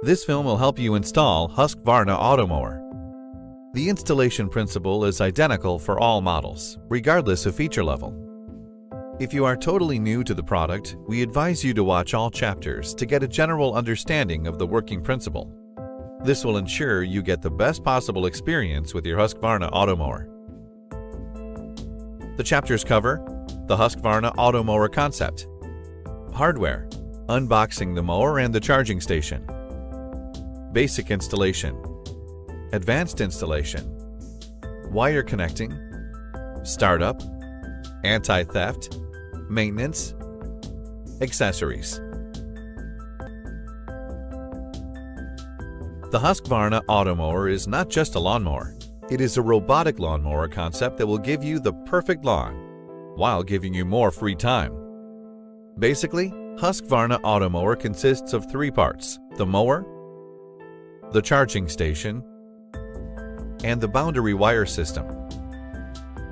This film will help you install Husqvarna Automower. The installation principle is identical for all models, regardless of feature level. If you are totally new to the product, we advise you to watch all chapters to get a general understanding of the working principle. This will ensure you get the best possible experience with your Husqvarna Automower. The chapters cover the Husqvarna Automower concept, hardware, unboxing the mower and the charging station, basic installation, advanced installation, wire connecting, startup, anti-theft, maintenance, accessories. The Husqvarna Automower is not just a lawnmower. It is a robotic lawnmower concept that will give you the perfect lawn while giving you more free time. Basically, Husqvarna Automower consists of three parts: the mower, the charging station, and the boundary wire system.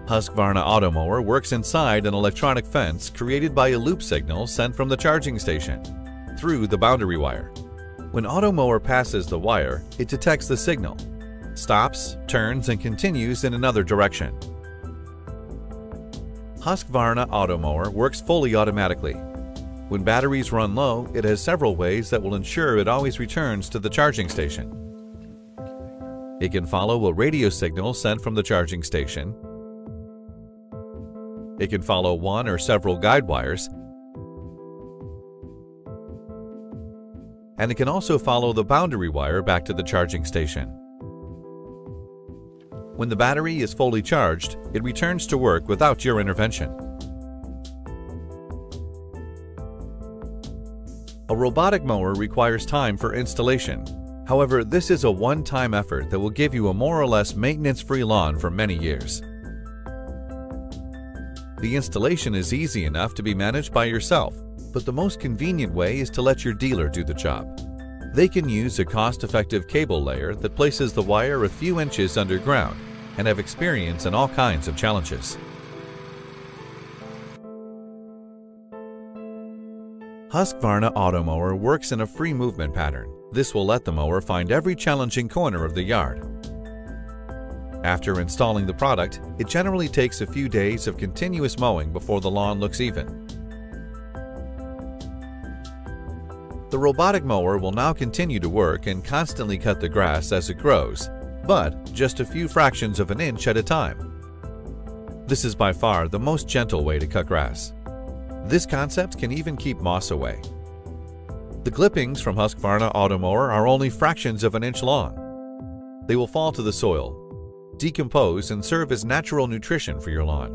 Husqvarna Automower works inside an electronic fence created by a loop signal sent from the charging station through the boundary wire. When Automower passes the wire, it detects the signal, stops, turns, and continues in another direction. Husqvarna Automower works fully automatically. When batteries run low, it has several ways that will ensure it always returns to the charging station. It can follow a radio signal sent from the charging station. It can follow one or several guide wires, and it can also follow the boundary wire back to the charging station. When the battery is fully charged, it returns to work without your intervention. A robotic mower requires time for installation. However, this is a one-time effort that will give you a more or less maintenance-free lawn for many years. The installation is easy enough to be managed by yourself, but the most convenient way is to let your dealer do the job. They can use a cost-effective cable layer that places the wire a few inches underground and have experience in all kinds of challenges. Husqvarna Automower works in a free movement pattern. This will let the mower find every challenging corner of the yard. After installing the product, it generally takes a few days of continuous mowing before the lawn looks even. The robotic mower will now continue to work and constantly cut the grass as it grows, but just a few fractions of an inch at a time. This is by far the most gentle way to cut grass. This concept can even keep moss away. The clippings from Husqvarna Automower are only fractions of an inch long. They will fall to the soil, decompose, and serve as natural nutrition for your lawn.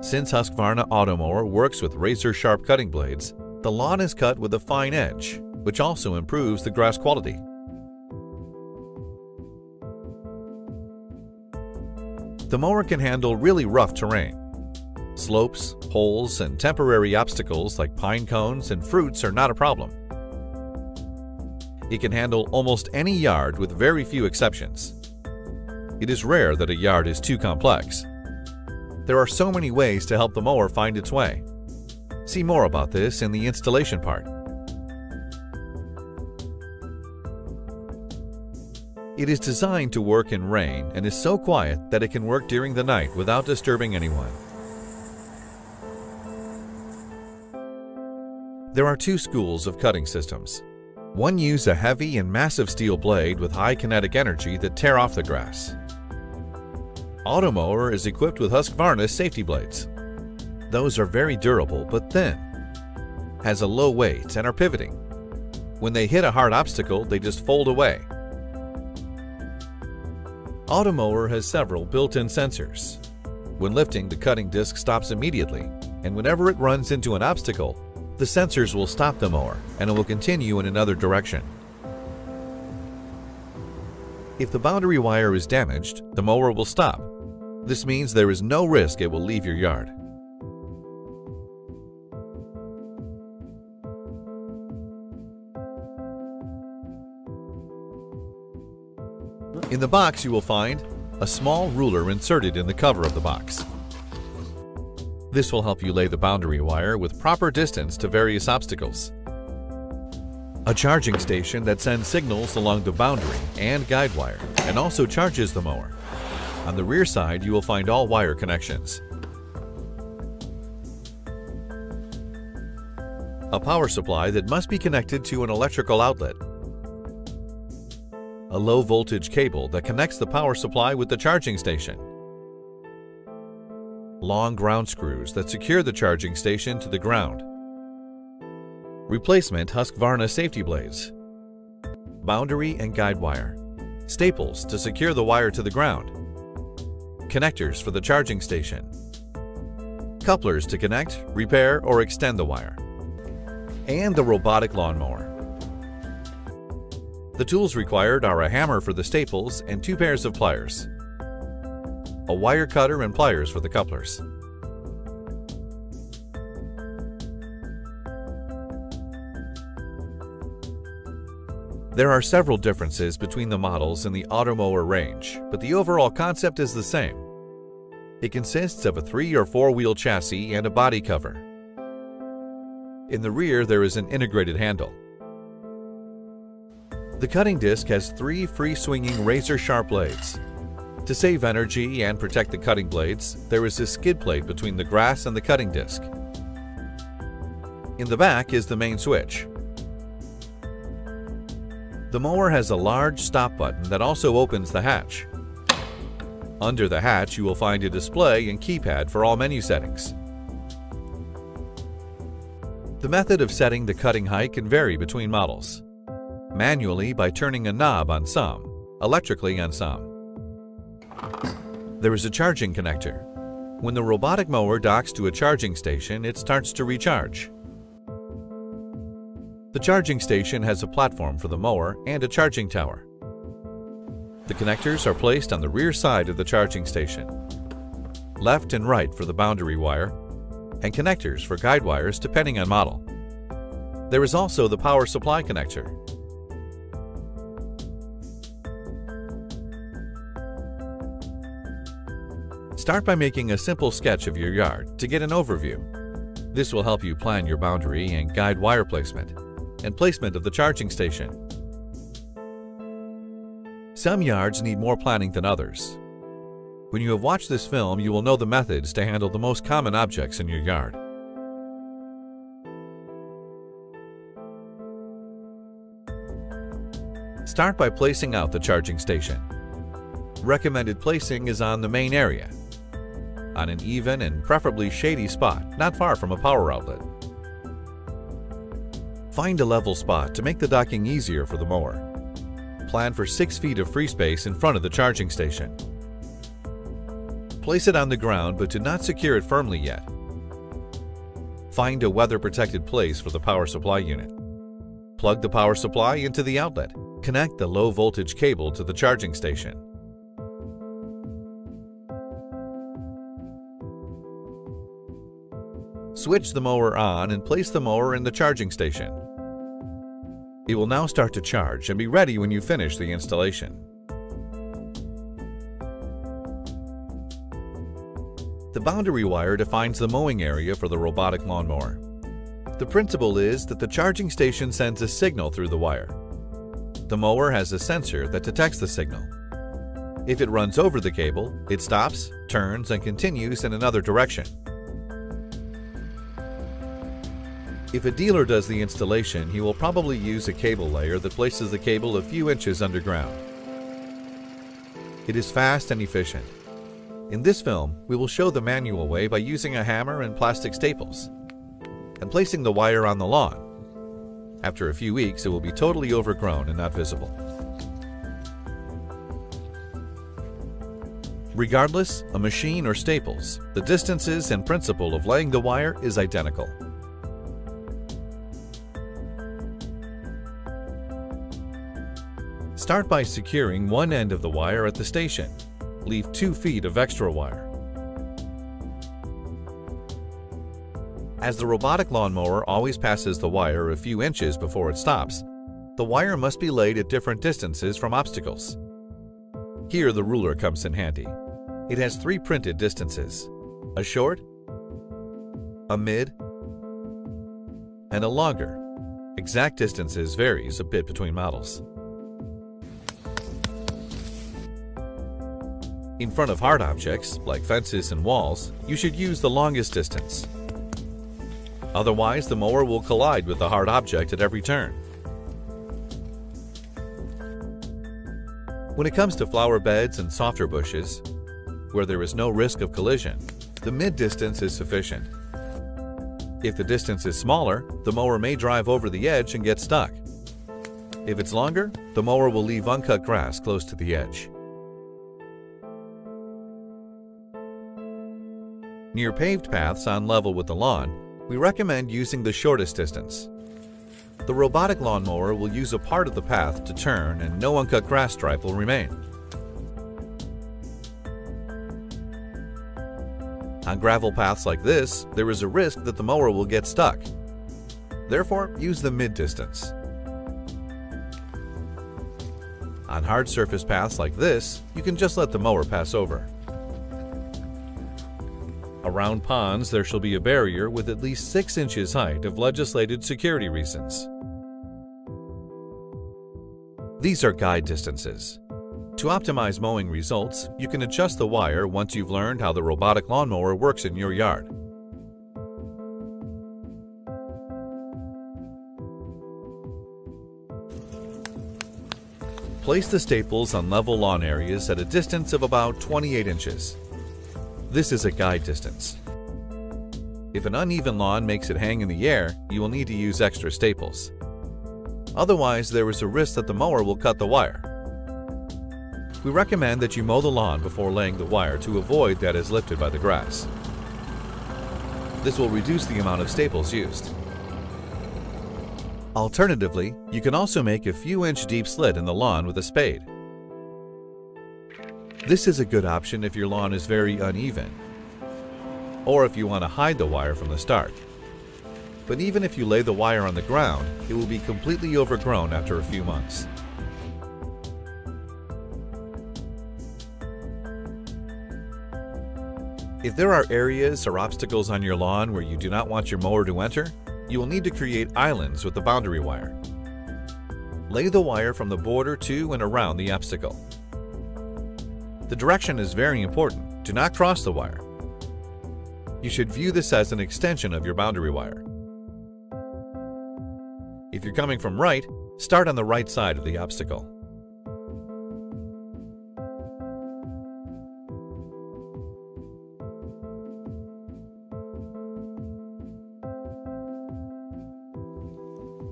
Since Husqvarna Automower works with razor-sharp cutting blades, the lawn is cut with a fine edge, which also improves the grass quality. The mower can handle really rough terrain. Slopes, holes, and temporary obstacles like pine cones and fruits are not a problem. It can handle almost any yard with very few exceptions. It is rare that a yard is too complex. There are so many ways to help the mower find its way. See more about this in the installation part. It is designed to work in rain and is so quiet that it can work during the night without disturbing anyone. There are two schools of cutting systems. One uses a heavy and massive steel blade with high kinetic energy that tear off the grass. Automower is equipped with Husqvarna's safety blades. Those are very durable but thin, has a low weight, and are pivoting. When they hit a hard obstacle, they just fold away. Automower has several built-in sensors. When lifting, the cutting disc stops immediately, and whenever it runs into an obstacle, the sensors will stop the mower and it will continue in another direction. If the boundary wire is damaged, the mower will stop. This means there is no risk it will leave your yard. In the box you will find a small ruler inserted in the cover of the box. This will help you lay the boundary wire with proper distance to various obstacles. A charging station that sends signals along the boundary and guide wire and also charges the mower. On the rear side, you will find all wire connections. A power supply that must be connected to an electrical outlet. A low voltage cable that connects the power supply with the charging station. Long ground screws that secure the charging station to the ground. Replacement Husqvarna safety blades. Boundary and guide wire. Staples to secure the wire to the ground. Connectors for the charging station. Couplers to connect, repair, or extend the wire. And the robotic lawnmower. The tools required are a hammer for the staples and 2 pairs of pliers. A wire cutter and pliers for the couplers. There are several differences between the models in the Automower range, but the overall concept is the same. It consists of a 3 or 4-wheel chassis and a body cover. In the rear, there is an integrated handle. The cutting disc has 3 free-swinging razor-sharp blades. To save energy and protect the cutting blades, there is a skid plate between the grass and the cutting disc. In the back is the main switch. The mower has a large stop button that also opens the hatch. Under the hatch, you will find a display and keypad for all menu settings. The method of setting the cutting height can vary between models. Manually by turning a knob on some, electrically on some. There is a charging connector. When the robotic mower docks to a charging station, it starts to recharge. The charging station has a platform for the mower and a charging tower. The connectors are placed on the rear side of the charging station. Left and right for the boundary wire, and connectors for guide wires depending on model. There is also the power supply connector. Start by making a simple sketch of your yard to get an overview. This will help you plan your boundary and guide wire placement, and placement of the charging station. Some yards need more planning than others. When you have watched this film, you will know the methods to handle the most common objects in your yard. Start by placing out the charging station. Recommended placing is on the main area, on an even and preferably shady spot, not far from a power outlet. Find a level spot to make the docking easier for the mower. Plan for 6 feet of free space in front of the charging station. Place it on the ground, but do not secure it firmly yet. Find a weather-protected place for the power supply unit. Plug the power supply into the outlet. Connect the low-voltage cable to the charging station. Switch the mower on and place the mower in the charging station. It will now start to charge and be ready when you finish the installation. The boundary wire defines the mowing area for the robotic lawnmower. The principle is that the charging station sends a signal through the wire. The mower has a sensor that detects the signal. If it runs over the cable, it stops, turns, and continues in another direction. If a dealer does the installation, he will probably use a cable layer that places the cable a few inches underground. It is fast and efficient. In this film, we will show the manual way by using a hammer and plastic staples and placing the wire on the lawn. After a few weeks, it will be totally overgrown and not visible. Regardless, a machine or staples, the distances and principle of laying the wire is identical. Start by securing one end of the wire at the station. Leave 2 feet of extra wire. As the robotic lawnmower always passes the wire a few inches before it stops, the wire must be laid at different distances from obstacles. Here the ruler comes in handy. It has 3 printed distances: a short, a mid, and a longer, Exact distances varies a bit between models. In front of hard objects, like fences and walls, you should use the longest distance. Otherwise, the mower will collide with the hard object at every turn. When it comes to flower beds and softer bushes, where there is no risk of collision, the mid-distance is sufficient. If the distance is smaller, the mower may drive over the edge and get stuck. If it's longer, the mower will leave uncut grass close to the edge. Near paved paths on level with the lawn, we recommend using the shortest distance. The robotic lawnmower will use a part of the path to turn and no uncut grass stripe will remain. On gravel paths like this, there is a risk that the mower will get stuck. Therefore, use the mid-distance. On hard surface paths like this, you can just let the mower pass over. Around ponds, there shall be a barrier with at least 6 inches height of legislated security reasons. These are guide distances. To optimize mowing results, you can adjust the wire once you've learned how the robotic lawnmower works in your yard. Place the staples on level lawn areas at a distance of about 28 inches. This is a guide distance. If an uneven lawn makes it hang in the air, you will need to use extra staples. Otherwise, there is a risk that the mower will cut the wire. We recommend that you mow the lawn before laying the wire to avoid that is lifted by the grass. This will reduce the amount of staples used. Alternatively, you can also make a few inch deep slit in the lawn with a spade. This is a good option if your lawn is very uneven, or if you want to hide the wire from the start. But even if you lay the wire on the ground, it will be completely overgrown after a few months. If there are areas or obstacles on your lawn where you do not want your mower to enter, you will need to create islands with the boundary wire. Lay the wire from the border to and around the obstacle. The direction is very important. Do not cross the wire. You should view this as an extension of your boundary wire. If you're coming from right, start on the right side of the obstacle.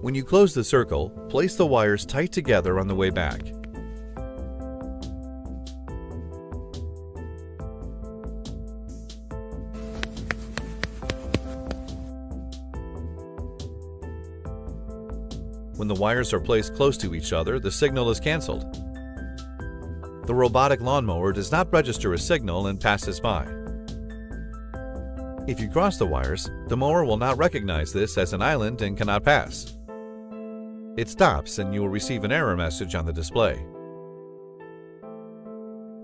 When you close the circle, place the wires tight together on the way back. When the wires are placed close to each other, the signal is canceled. The robotic lawnmower does not register a signal and passes by. If you cross the wires, the mower will not recognize this as an island and cannot pass. It stops and you will receive an error message on the display.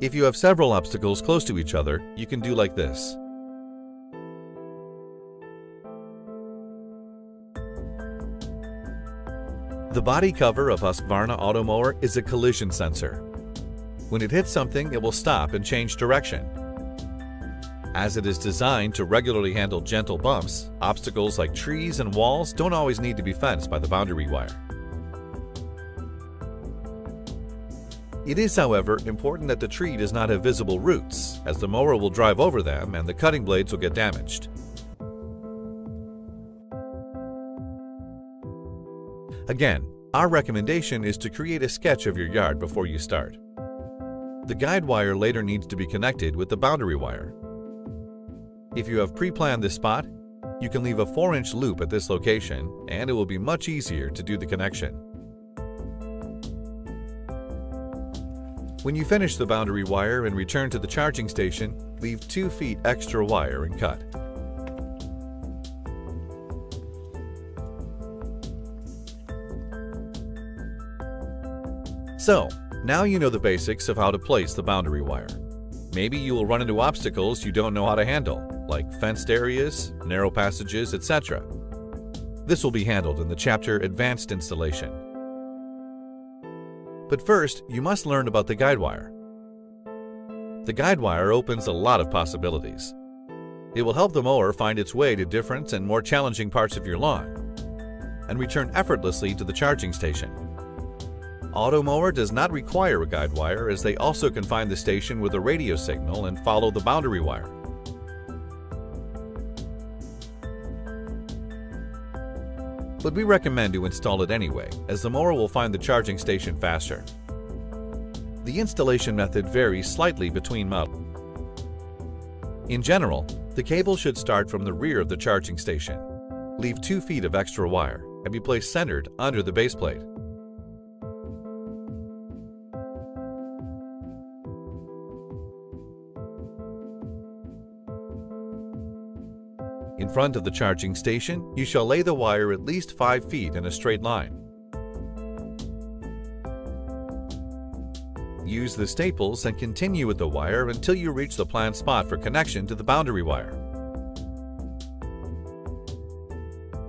If you have several obstacles close to each other, you can do like this. The body cover of Husqvarna Automower is a collision sensor. When it hits something, it will stop and change direction. As it is designed to regularly handle gentle bumps, obstacles like trees and walls don't always need to be fenced by the boundary wire. It is, however, important that the tree does not have visible roots, as the mower will drive over them and the cutting blades will get damaged. Again, our recommendation is to create a sketch of your yard before you start. The guide wire later needs to be connected with the boundary wire. If you have pre-planned this spot, you can leave a 4-inch loop at this location and it will be much easier to do the connection. When you finish the boundary wire and return to the charging station, leave 2 feet extra wire and cut. So, now you know the basics of how to place the boundary wire. Maybe you will run into obstacles you don't know how to handle, like fenced areas, narrow passages, etc. This will be handled in the chapter Advanced Installation. But first, you must learn about the guide wire. The guide wire opens a lot of possibilities. It will help the mower find its way to different and more challenging parts of your lawn and return effortlessly to the charging station. Automower does not require a guide wire, as they also can find the station with a radio signal and follow the boundary wire. But we recommend to install it anyway, as the mower will find the charging station faster. The installation method varies slightly between models. In general, the cable should start from the rear of the charging station. Leave 2 feet of extra wire and be placed centered under the base plate. In front of the charging station, you shall lay the wire at least 5 feet in a straight line. Use the staples and continue with the wire until you reach the planned spot for connection to the boundary wire.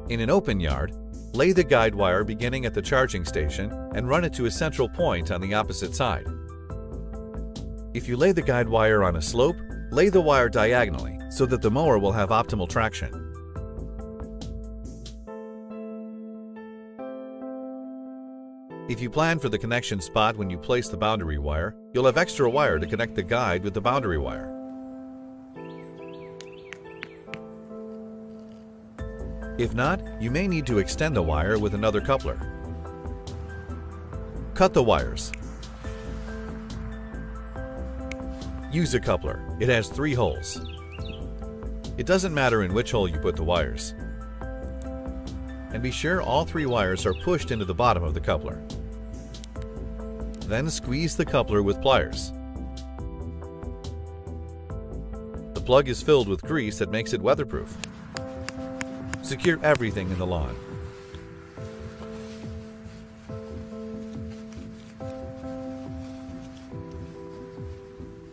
In an open yard, lay the guide wire beginning at the charging station and run it to a central point on the opposite side. If you lay the guide wire on a slope, lay the wire diagonally so that the mower will have optimal traction. If you plan for the connection spot when you place the boundary wire, you'll have extra wire to connect the guide with the boundary wire. If not, you may need to extend the wire with another coupler. Cut the wires. Use a coupler. It has 3 holes. It doesn't matter in which hole you put the wires. And be sure all 3 wires are pushed into the bottom of the coupler. Then squeeze the coupler with pliers. The plug is filled with grease that makes it weatherproof. Secure everything in the lawn.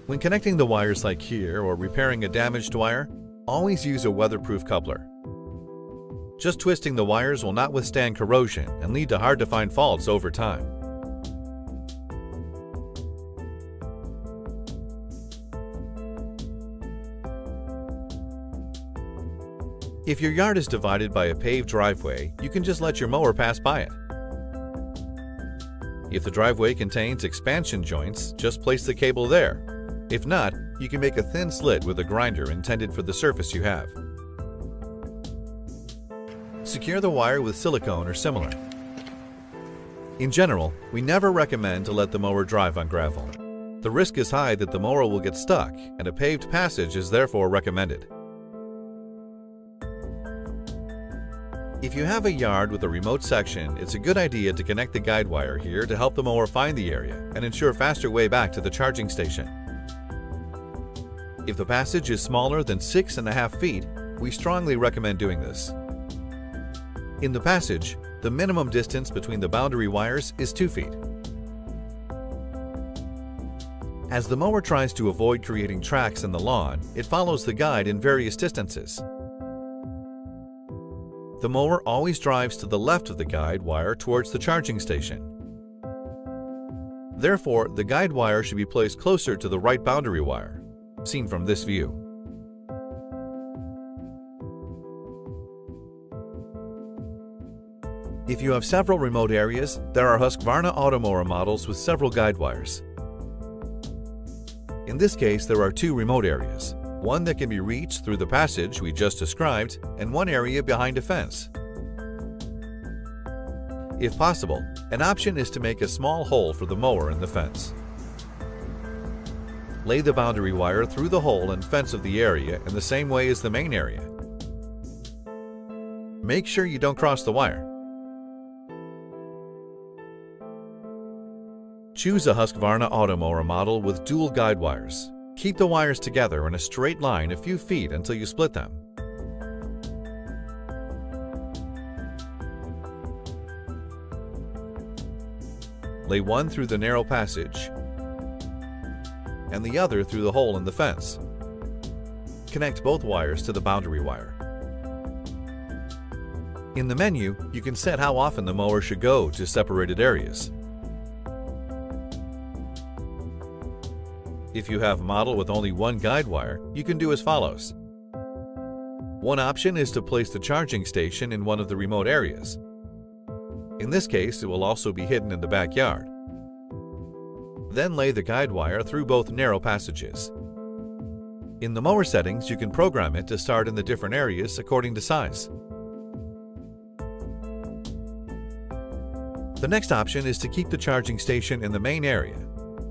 When connecting the wires like here or repairing a damaged wire, always use a weatherproof coupler. Just twisting the wires will not withstand corrosion and lead to hard-to-find faults over time. If your yard is divided by a paved driveway, you can just let your mower pass by it. If the driveway contains expansion joints, just place the cable there. If not, you can make a thin slit with a grinder intended for the surface you have. Secure the wire with silicone or similar. In general, we never recommend to let the mower drive on gravel. The risk is high that the mower will get stuck, and a paved passage is therefore recommended. If you have a yard with a remote section, it's a good idea to connect the guide wire here to help the mower find the area and ensure a faster way back to the charging station. If the passage is smaller than 6.5 feet, we strongly recommend doing this. In the passage, the minimum distance between the boundary wires is 2 feet. As the mower tries to avoid creating tracks in the lawn, it follows the guide in various distances. The mower always drives to the left of the guide wire towards the charging station. Therefore, the guide wire should be placed closer to the right boundary wire, seen from this view. If you have several remote areas, there are Husqvarna Automower models with several guide wires. In this case, there are 2 remote areas. One that can be reached through the passage we just described, and one area behind a fence. If possible, an option is to make a small hole for the mower in the fence. Lay the boundary wire through the hole and fence of the area in the same way as the main area. Make sure you don't cross the wire. Choose a Husqvarna Automower model with dual guide wires. Keep the wires together in a straight line a few feet until you split them. Lay one through the narrow passage and the other through the hole in the fence. Connect both wires to the boundary wire. In the menu, you can set how often the mower should go to separated areas. If you have a model with only one guide wire, you can do as follows. One option is to place the charging station in one of the remote areas. In this case, it will also be hidden in the backyard. Then lay the guide wire through both narrow passages. In the mower settings, you can program it to start in the different areas according to size. The next option is to keep the charging station in the main area.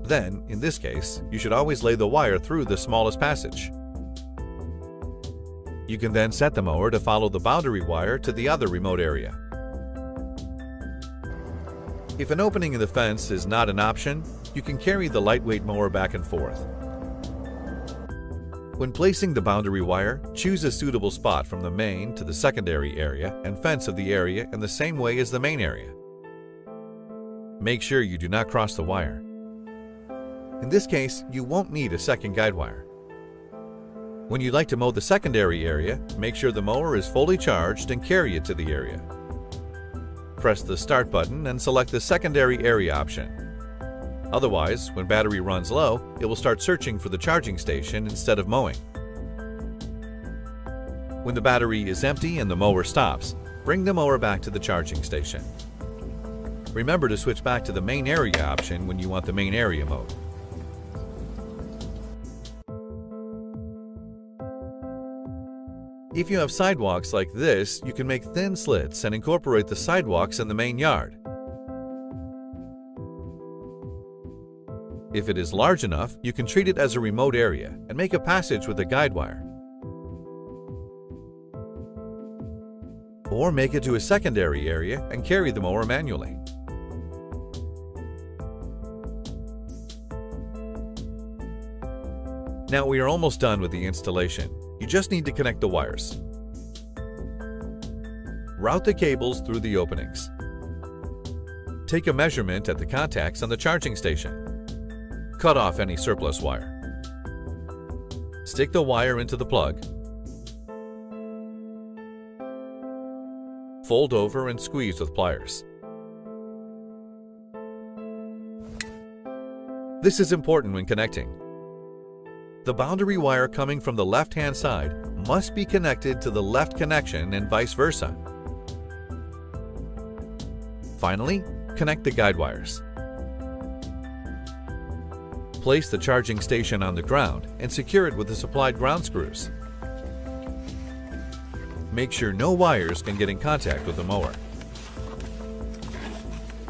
Then, in this case, you should always lay the wire through the smallest passage. You can then set the mower to follow the boundary wire to the other remote area. If an opening in the fence is not an option, you can carry the lightweight mower back and forth. When placing the boundary wire, choose a suitable spot from the main to the secondary area and fence of the area in the same way as the main area. Make sure you do not cross the wire. In this case, you won't need a second guide wire. When you'd like to mow the secondary area, make sure the mower is fully charged and carry it to the area. Press the Start button and select the secondary area option. Otherwise, when battery runs low, it will start searching for the charging station instead of mowing. When the battery is empty and the mower stops, bring the mower back to the charging station. Remember to switch back to the main area option when you want the main area mode. If you have sidewalks like this, you can make thin slits and incorporate the sidewalks in the main yard. If it is large enough, you can treat it as a remote area and make a passage with a guide wire. Or make it to a secondary area and carry the mower manually. Now we are almost done with the installation. You just need to connect the wires. Route the cables through the openings. Take a measurement at the contacts on the charging station. Cut off any surplus wire. Stick the wire into the plug. Fold over and squeeze with pliers. This is important when connecting. The boundary wire coming from the left-hand side must be connected to the left connection and vice versa. Finally, connect the guide wires. Place the charging station on the ground and secure it with the supplied ground screws. Make sure no wires can get in contact with the mower.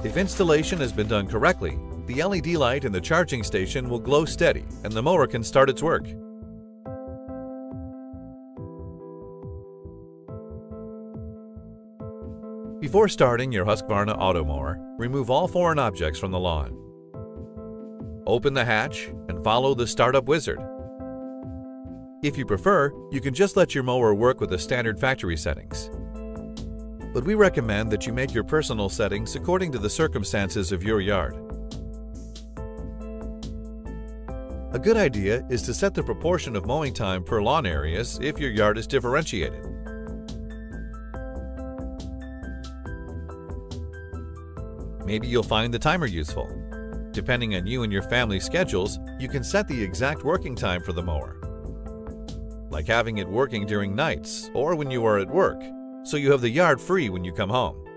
If installation has been done correctly, the LED light in the charging station will glow steady and the mower can start its work. Before starting your Husqvarna Automower, remove all foreign objects from the lawn. Open the hatch and follow the startup wizard. If you prefer, you can just let your mower work with the standard factory settings. But we recommend that you make your personal settings according to the circumstances of your yard. A good idea is to set the proportion of mowing time per lawn areas if your yard is differentiated. Maybe you'll find the timer useful. Depending on you and your family's schedules, you can set the exact working time for the mower, like having it working during nights or when you are at work, so you have the yard free when you come home.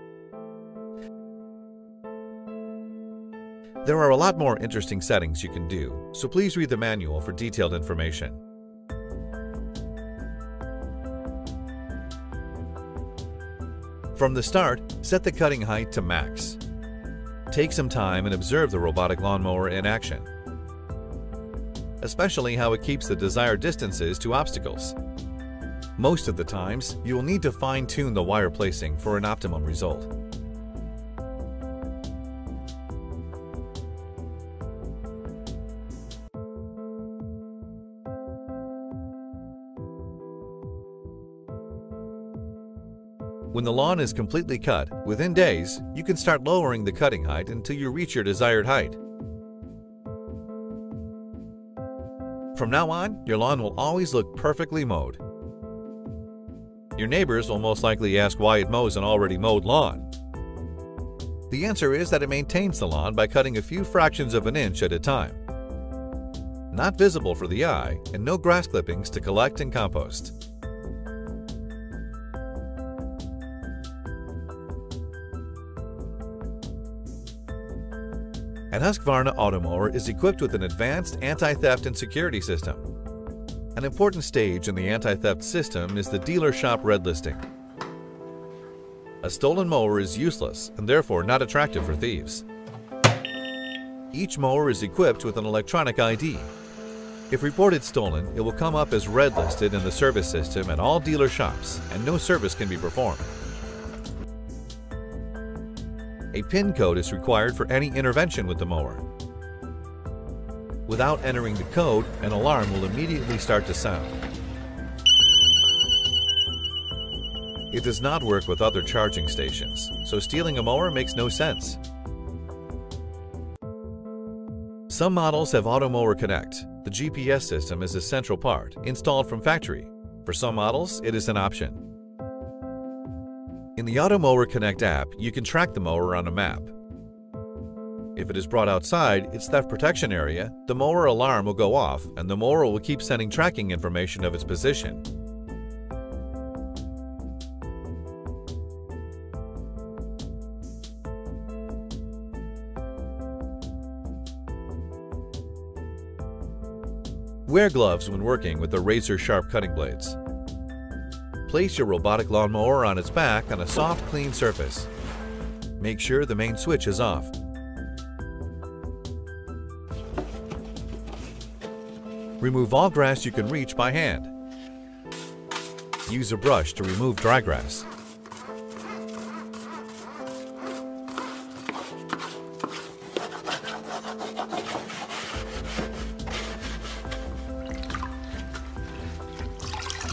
There are a lot more interesting settings you can do, so please read the manual for detailed information. From the start, set the cutting height to max. Take some time and observe the robotic lawnmower in action, especially how it keeps the desired distances to obstacles. Most of the times, you will need to fine-tune the wire placing for an optimum result. When the lawn is completely cut, within days, you can start lowering the cutting height until you reach your desired height. From now on, your lawn will always look perfectly mowed. Your neighbors will most likely ask why it mows an already mowed lawn. The answer is that it maintains the lawn by cutting a few fractions of an inch at a time. Not visible for the eye, and no grass clippings to collect and compost. At Husqvarna, Automower is equipped with an advanced anti-theft and security system. An important stage in the anti-theft system is the dealer shop red listing. A stolen mower is useless and therefore not attractive for thieves. Each mower is equipped with an electronic ID. If reported stolen, it will come up as red listed in the service system at all dealer shops, and no service can be performed. A PIN code is required for any intervention with the mower. Without entering the code, an alarm will immediately start to sound. It does not work with other charging stations, so stealing a mower makes no sense. Some models have Automower Connect. The GPS system is a central part, installed from factory. For some models, it is an option. In the Automower Connect app, you can track the mower on a map. If it is brought outside its theft protection area, the mower alarm will go off and the mower will keep sending tracking information of its position. Wear gloves when working with the razor-sharp cutting blades. Place your robotic lawnmower on its back on a soft, clean surface. Make sure the main switch is off. Remove all grass you can reach by hand. Use a brush to remove dry grass.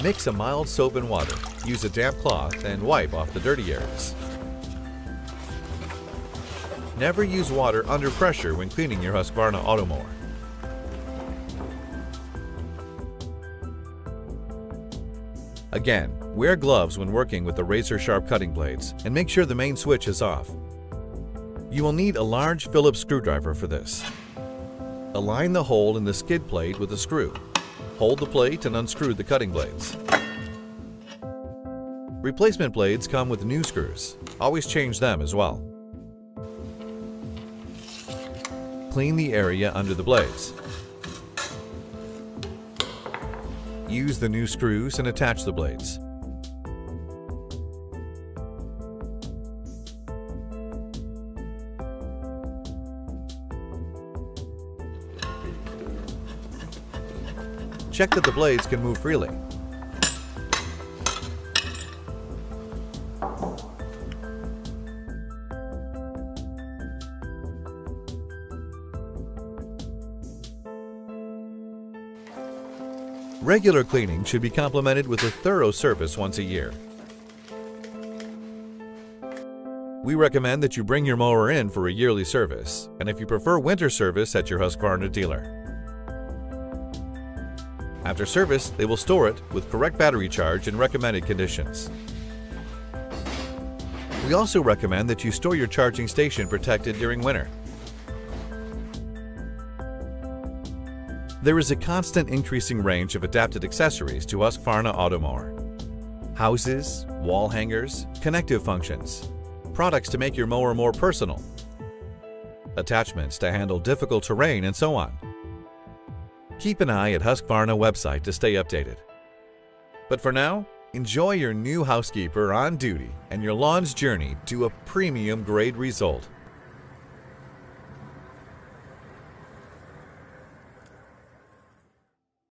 Mix a mild soap and water. Use a damp cloth and wipe off the dirty areas. Never use water under pressure when cleaning your Husqvarna Automower. Again, wear gloves when working with the razor-sharp cutting blades and make sure the main switch is off. You will need a large Phillips screwdriver for this. Align the hole in the skid plate with a screw. Hold the plate and unscrew the cutting blades. Replacement blades come with new screws. Always change them as well. Clean the area under the blades. Use the new screws and attach the blades. Check that the blades can move freely. Regular cleaning should be complemented with a thorough service once a year. We recommend that you bring your mower in for a yearly service, and if you prefer winter service at your Husqvarna dealer. After service, they will store it with correct battery charge in recommended conditions. We also recommend that you store your charging station protected during winter. There is a constant increasing range of adapted accessories to Husqvarna Automower. Houses, wall hangers, connective functions, products to make your mower more personal, attachments to handle difficult terrain, and so on. Keep an eye at Husqvarna website to stay updated. But for now, enjoy your new housekeeper on duty and your lawn's journey to a premium grade result.